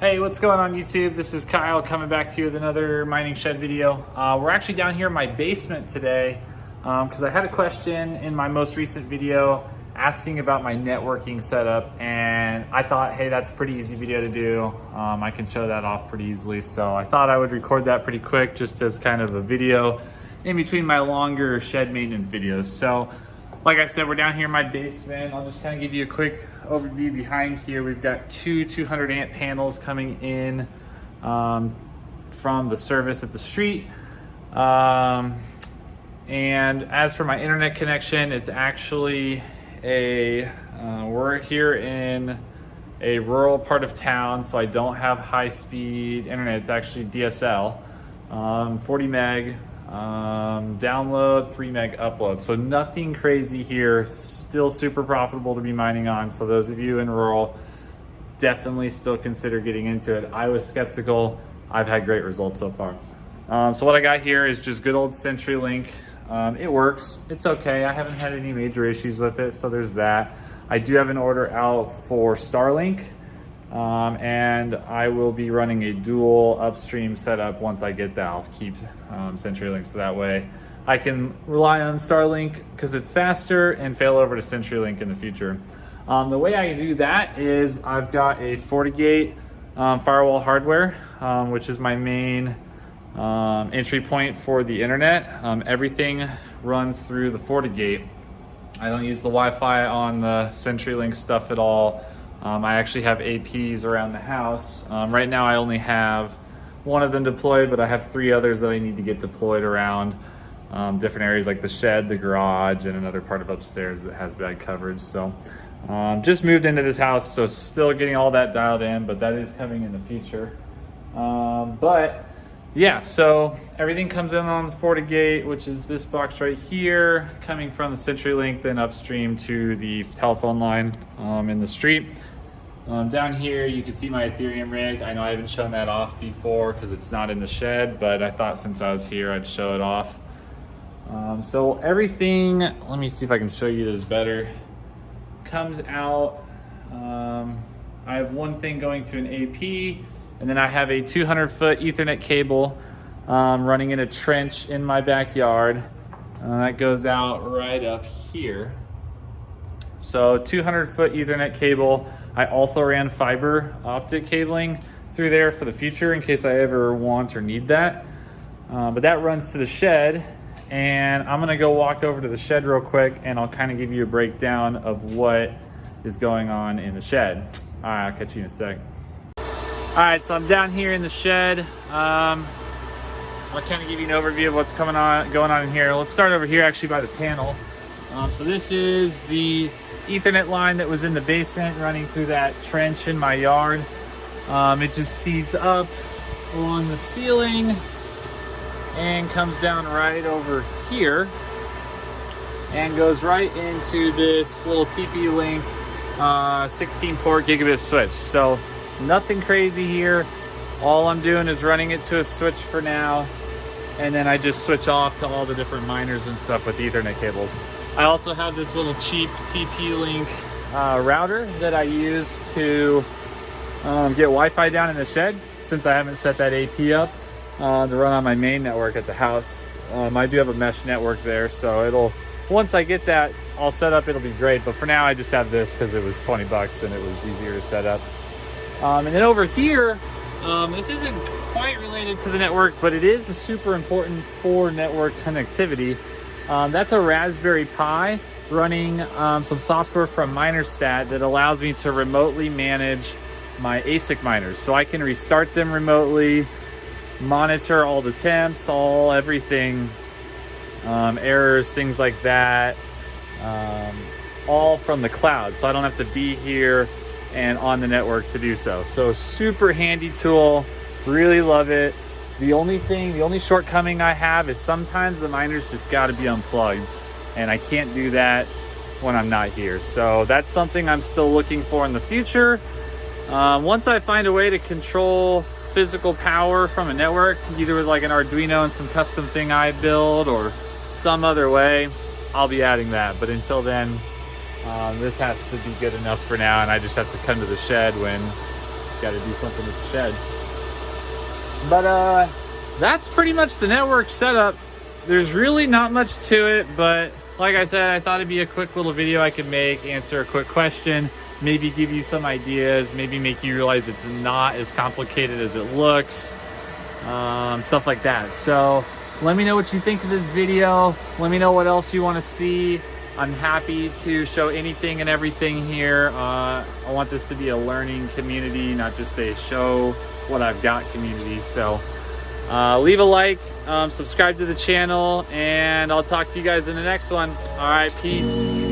Hey, what's going on YouTube? This is Kyle coming back to you with another mining shed video. We're actually down here in my basement today because I had a question in my most recent video asking about my networking setup, and I thought, hey, that's a pretty easy video to do. I can show that off pretty easily, so I thought I would record that pretty quick just as kind of a video in between my longer shed maintenance videos. So like I said, we're down here in my basement. I'll just kind of give you a quick overview behind here. We've got two 200 amp panels coming in from the service at the street. And as for my internet connection, it's actually we're here in a rural part of town, so I don't have high-speed internet. It's actually DSL, 40 meg download, 3 meg upload. So nothing crazy here, still super profitable to be mining on. So those of you in rural, definitely still consider getting into it. I was skeptical. I've had great results so far. So what I got here is just good old Centurylink. It works, it's okay. I haven't had any major issues with it, so there's that. I do have an order out for Starlink, and I will be running a dual upstream setup once I get that. I'll keep Centurylink so that way I can rely on Starlink because it's faster and fail over to Centurylink in the future. The way I do that is I've got a Fortigate firewall hardware, which is my main entry point for the internet. Everything runs through the Fortigate. I don't use the Wi-Fi on the Centurylink stuff at all. I actually have APs around the house. Right now I only have one of them deployed, but I have 3 others that I need to get deployed around different areas like the shed, the garage, and another part of upstairs that has bad coverage. So just moved into this house, so still getting all that dialed in, but that is coming in the future. But yeah, so everything comes in on the Fortigate, which is this box right here, coming from the Centurylink, then upstream to the telephone line in the street. Down here, you can see my Ethereum Rig. I know I haven't shown that off before because it's not in the shed, but I thought since I was here, I'd show it off. So everything, let me see if I can show you this better, comes out. I have one thing going to an AP, and then I have a 200-foot Ethernet cable running in a trench in my backyard. That goes out right up here. So 200-foot Ethernet cable. I also ran fiber optic cabling through there for the future in case I ever want or need that. But that runs to the shed, and I'm gonna go walk over to the shed real quick and I'll kind of give you a breakdown of what is going on in the shed. All right, I'll catch you in a sec. All right, so I'm down here in the shed. I'll kind of give you an overview of what's going on in here. Let's start over here actually by the panel. So this is the Ethernet line that was in the basement running through that trench in my yard. It just feeds up along the ceiling and comes down right over here and goes right into this little TP-Link 16-port gigabit switch. So nothing crazy here. All I'm doing is running it to a switch for now, and then I just switch off to all the different miners and stuff with Ethernet cables. I also have this little cheap TP-Link router that I use to get Wi-Fi down in the shed since I haven't set that AP up to run on my main network at the house. I do have a mesh network there, so once I get that all set up, it'll be great. But for now, I just have this because it was 20 bucks and it was easier to set up. And then over here, this isn't quite related to the network, but it is super important for network connectivity. That's a Raspberry Pi running some software from Minerstat that allows me to remotely manage my ASIC miners. So I can restart them remotely, monitor all the temps, everything, errors, things like that, all from the cloud. So I don't have to be here and on the network to do so. So super handy tool, really love it. The only shortcoming I have is sometimes the miners just gotta be unplugged, and I can't do that when I'm not here. So that's something I'm still looking for in the future. Once I find a way to control physical power from a network, either with like an Arduino and some custom thing I build or some other way, I'll be adding that. But until then, this has to be good enough for now, and I just have to come to the shed when got to do something with the shed. But that's pretty much the network setup. There's really not much to it, but like I said, I thought it'd be a quick little video I could make, answer a quick question, maybe give you some ideas, maybe make you realize it's not as complicated as it looks, stuff like that. So let me know what you think of this video. Let me know what else you want to see. I'm happy to show anything and everything here. I want this to be a learning community, not just a show what I've got community. So leave a like, subscribe to the channel, and I'll talk to you guys in the next one. All right, peace.